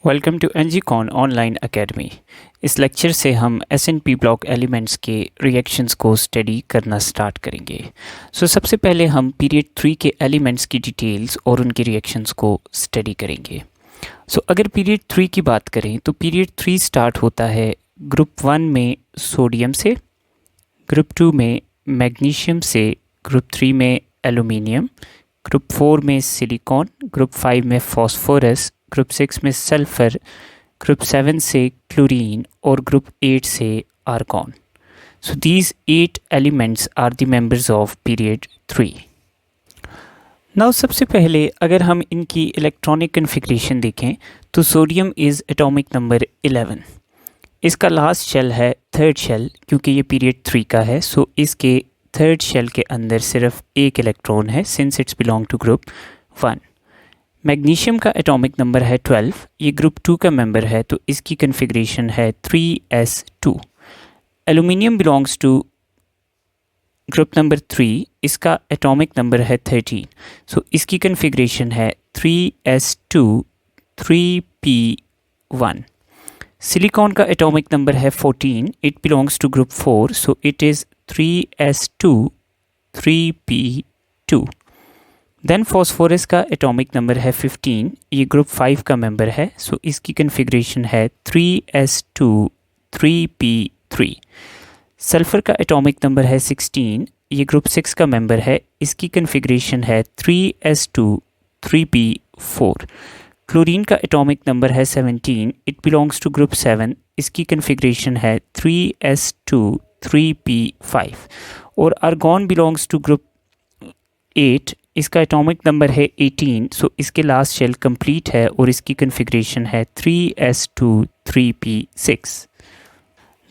Welcome to एनजीकॉन online academy. इस lecture से हम एसएनपी ब्लॉक एलिमेंट्स के रिएक्शंस को स्टडी करना स्टार्ट करेंगे। सबसे पहले हम पीरियड 3 के एलिमेंट्स की डिटेल्स और उनके रिएक्शंस को स्टडी करेंगे। अगर पीरियड 3 की बात करें तो पीरियड 3 स्टार्ट होता है ग्रुप 1 में सोडियम से, ग्रुप 2 में मैग्नीशियम से, ग्रुप 3 में एल्यूमिनियम, ग्रुप 4 में सिलिकॉन, ग्रुप 5 में फॉस्फोरस, ग्रुप 6 में सल्फ़र, ग्रुप 7 से क्लोरीन और ग्रुप 8 से argon. These 8 elements are the members of period 3। Now सबसे पहले अगर हम इनकी इलेक्ट्रॉनिक कन्फिग्रेशन देखें तो सोडियम इज़ एटॉमिक नंबर 11। इसका लास्ट शेल है थर्ड शेल, क्योंकि ये पीरियड 3 का है। इसके थर्ड शेल के अंदर सिर्फ एक इलेक्ट्रॉन है since its belong to group 1। Magnesium का एटॉमिक नंबर है 12, ये ग्रुप 2 का मेंबर है, तो इसकी कन्फिग्रेशन है 3s2। Aluminium belongs to group number 3, इसका एटॉमिक नंबर है 13, इसकी कन्फिग्रेशन है 3s2 3p1। सिलिकॉन का एटॉमिक नंबर है 14, it belongs to group 4, it is 3s2 3p2। Then phosphorus का एटॉमिक नंबर है 15, ये ग्रुप 5 का मेंबर है, इसकी कन्फिग्रेशन है 3s2 3p3। सल्फ़र का एटॉमिक नंबर है 16, ये ग्रुप 6 का मेंबर है, इसकी कन्फिग्रेशन है 3s2 3p4। क्लोरीन का एटॉमिक नंबर है 17, इट बिलोंग्स टू ग्रुप 7, इसकी कन्फिग्रेशन है 3s2 3p5। और आर्गॉन बिलोंग्स टू ग्रुप 8, इसका एटॉमिक नंबर है 18, इसके लास्ट शेल कंप्लीट है और इसकी कन्फिग्रेशन है 3s2 3p6।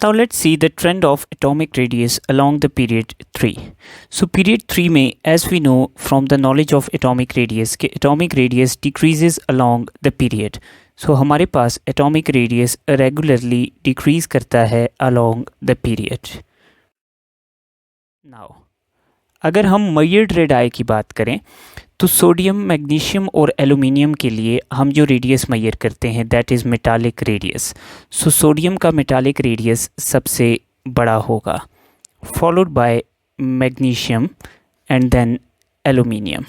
Now let's see the trend of atomic radius along the period 3। Period 3 में as we know from the knowledge of atomic radius के atomic radius decreases along the period. हमारे पास atomic radius regularly decrease करता है along the period. Now अगर हम measured radii की बात करें तो सोडियम, मैग्नीशियम और एल्यूमिनियम के लिए हम जो रेडियस मेजर करते हैं that is metallic radius. Sodium का मेटालिक रेडियस सबसे बड़ा होगा, followed by magnesium and then aluminium.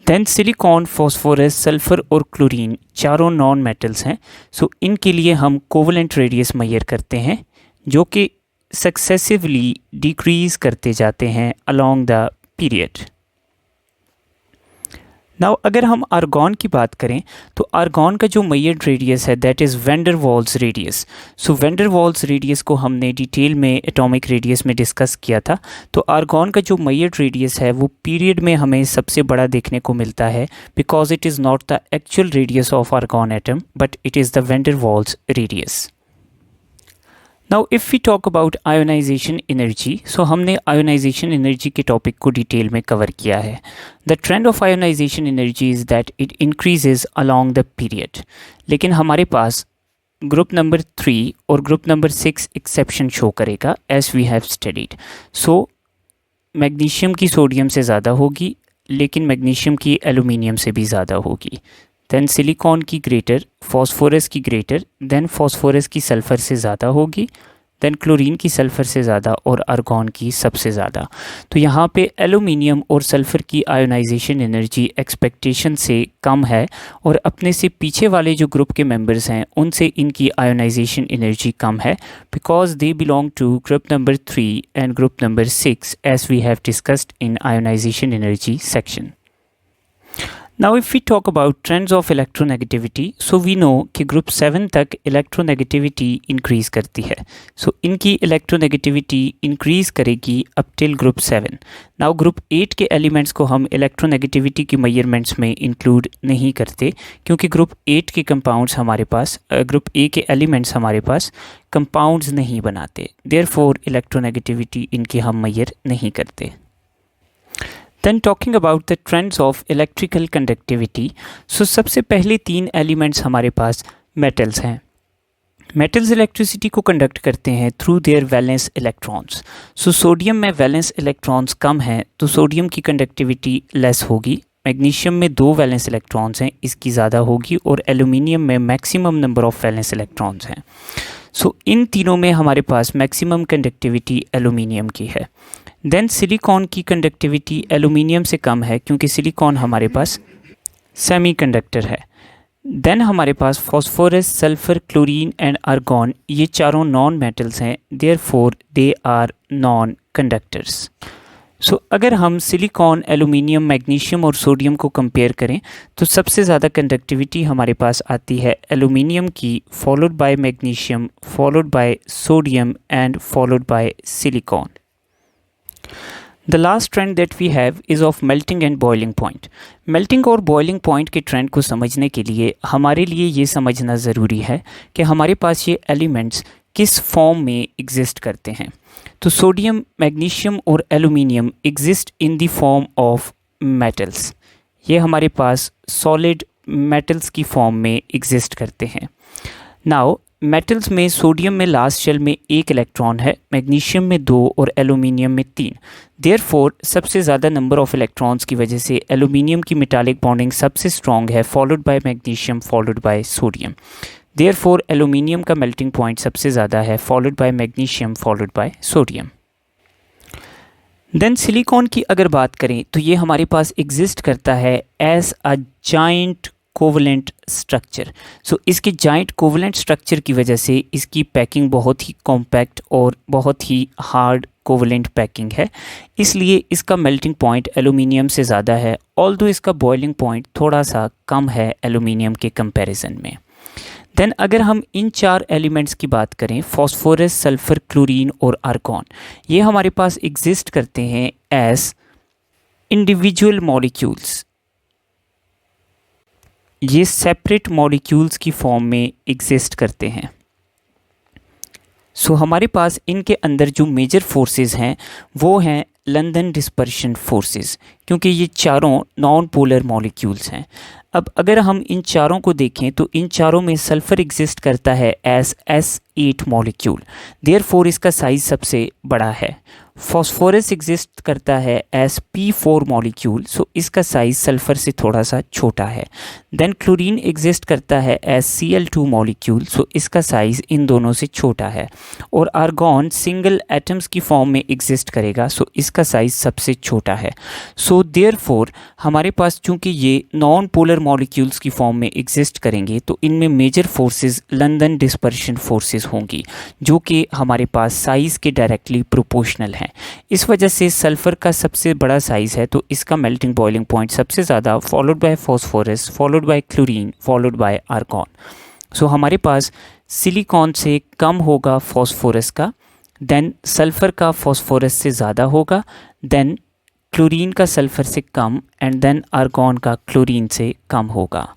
Then silicon, phosphorus, sulphur और क्लोरीन चारों नॉन मेटल्स हैं। इनके लिए हम कोवलेंट रेडियस मेजर करते हैं जो कि सक्सेसिवली डिक्रीज करते जाते हैं अलोंग द पीरियड। नाउ अगर हम आर्गॉन की बात करें तो आर्गॉन का जो मेजर्ड रेडियस है that is van der Waals radius. Van der Waals radius को हमने डिटेल में एटॉमिक रेडियस में डिस्कस किया था। तो आर्गॉन का जो मेजर्ड रेडियस है वो पीरियड में हमें सबसे बड़ा देखने को मिलता है, because it is not the actual radius of argon atom but it is the van der Waals radius. Now if we talk about ionisation energy, हमने आयोनाइजेशन एनर्जी के टॉपिक को डिटेल में कवर किया है। The trend of ionisation energy is that it increases along the period. लेकिन हमारे पास group number 3 और ग्रुप नंबर 6 एक्सेप्शन शो करेगा as we have studied. Magnesium की सोडियम से ज़्यादा होगी, लेकिन मैग्नीशियम की एल्यूमिनियम से भी ज़्यादा होगी। देन सिलिकॉन की ग्रेटर, फॉस्फोरस की ग्रेटर, देन फॉस्फोरस की सल्फ़र से ज़्यादा होगी, देन क्लोरीन की सल्फ़र से ज़्यादा और आर्गॉन की सबसे ज़्यादा। तो यहाँ पे एल्यूमिनियम और सल्फ़र की आयोनाइजेशन एनर्जी एक्सपेक्टेशन से कम है और अपने से पीछे वाले जो ग्रुप के मेंबर्स हैं उनसे इनकी आयोनाइजेशन एनर्जी कम है, because they belong to group number 3 and group number 6 as we have discussed in ionisation energy section. Now if we talk about trends of electronegativity, we know कि group 7 तक electronegativity increase करती है। इनकी electronegativity increase करेगी up till group 7। Now group 8 के elements को हम electronegativity की मेजरमेंट्स में इंक्लूड नहीं करते, क्योंकि ग्रुप 8 के कंपाउंड्स हमारे पास, ग्रुप ए के एलिमेंट्स हमारे पास कंपाउंड्स नहीं बनाते, देयरफॉर इलेक्ट्रोनेगेटिविटी इनकी हम मेजर नहीं करते। Then talking about the trends of electrical conductivity, सबसे पहले 3 एलिमेंट्स हमारे पास मेटल्स हैं। मेटल्स इलेक्ट्रिसिटी को कंडक्ट करते हैं through their valence electrons. Sodium में वैलेंस इलेक्ट्रॉन्स कम हैं तो सोडियम की कंडक्टिविटी लेस होगी, मैग्नीशियम में 2 वैलेंस इलेक्ट्रॉन्स हैं, इसकी ज़्यादा होगी, और एल्यूमिनियम में maximum number of valence electrons हैं। सो इन तीनों में हमारे पास मैक्सिमम कंडक्टिविटी एल्यूमिनियम की है। देन सिलिकॉन की कंडक्टिविटी एल्यूमिनियम से कम है, क्योंकि सिलिकॉन हमारे पास सेमीकंडक्टर है। देन हमारे पास phosphorus, sulphur, chlorine and argon, ये चारों नॉन मेटल्स हैं, therefore they are non conductors. So अगर हम सिलिकॉन, एल्यूमिनियम, मैग्नीशियम और सोडियम को कंपेयर करें तो सबसे ज़्यादा कंडक्टिविटी हमारे पास आती है एल्यूमिनियम की, followed by magnesium, followed by sodium and followed by silicon. The last trend that we have is of melting and boiling point. Melting और boiling point के ट्रेंड को समझने के लिए हमारे लिए ये समझना ज़रूरी है कि हमारे पास ये एलिमेंट्स किस फॉर्म में एग्जिस्ट करते हैं। तो सोडियम, मैग्नीशियम और aluminium exist in the form of metals. ये हमारे पास सॉलिड मेटल्स की फॉर्म में एग्जिस्ट करते हैं। नाउ मेटल्स में सोडियम में लास्ट शेल में 1 इलेक्ट्रॉन है, मैग्नीशियम में 2 और एल्यूमिनियम में 3। देयरफॉर सबसे ज़्यादा नंबर ऑफ इलेक्ट्रॉन्स की वजह से एल्यूमिनियम की मेटालिक बॉन्डिंग सबसे स्ट्रॉन्ग है, followed by magnesium, followed by sodium. Therefore aluminium का मेल्टिंग पॉइंट सबसे ज़्यादा है, followed by magnesium, followed by sodium. Then silicon की अगर बात करें तो ये हमारे पास एग्जिस्ट करता है as a giant covalent structure. So इसके जाइंट कोवलेंट स्ट्रक्चर की वजह से इसकी पैकिंग बहुत ही कॉम्पैक्ट और बहुत ही हार्ड कोवलेंट पैकिंग है, इसलिए इसका मेल्टिंग पॉइंट एल्यूमिनियम से ज़्यादा है, ऑल्दो इसका बॉइलिंग पॉइंट थोड़ा सा कम है एल्यूमिनियम के कंपैरिजन में। देन अगर हम इन 4 एलिमेंट्स की बात करें, फॉस्फोरस, सल्फर, क्लोरीन और आर्गॉन, ये हमारे पास एग्जिस्ट करते हैं एज इंडिविजुअल मॉलिक्यूल्स। ये सेपरेट मॉलिक्यूल्स की फॉर्म में एग्जिस्ट करते हैं। सो हमारे पास इनके अंदर जो मेजर फोर्सेस हैं वो हैं लंदन डिस्पर्शन फोर्सेस, क्योंकि ये चारों नॉन पोलर मॉलिक्यूल्स हैं। अब अगर हम इन चारों को देखें तो इन चारों में सल्फर एग्जिस्ट करता है एज S8 मॉलिक्यूल, देयरफॉर इसका साइज़ सबसे बड़ा है। फॉस्फोरस एग्जिस्ट करता है एज P4 मॉलिक्यूल, सो इसका साइज़ सल्फर से थोड़ा सा छोटा है। देन क्लोरीन एग्जिस्ट करता है एज Cl2 मॉलिक्यूल, सो इसका साइज़ इन दोनों से छोटा है। और आर्गॉन सिंगल एटम्स की फॉर्म में एग्जिस्ट करेगा, सो इसका साइज़ सबसे छोटा है। सो देयरफॉर हमारे पास चूँकि ये नॉन पोलर मॉलिक्यूल्स की फॉर्म में एग्जिस्ट करेंगे तो इनमें major forces London dispersion forces होंगी, जो कि हमारे पास साइज़ के डायरेक्टली प्रोपोर्शनल हैं। इस वजह से सल्फ़र का सबसे बड़ा साइज़ है, तो इसका मेल्टिंग बॉइलिंग पॉइंट सबसे ज़्यादा, followed by phosphorus, followed by chlorine, followed by argon. So हमारे पास सिलिकॉन से कम होगा फॉस्फोरस का, देन सल्फ़र का फॉस्फोरस से ज़्यादा होगा, देन क्लोरीन का सल्फ़र से कम, एंड देन आर्गॉन का क्लोरीन से कम होगा।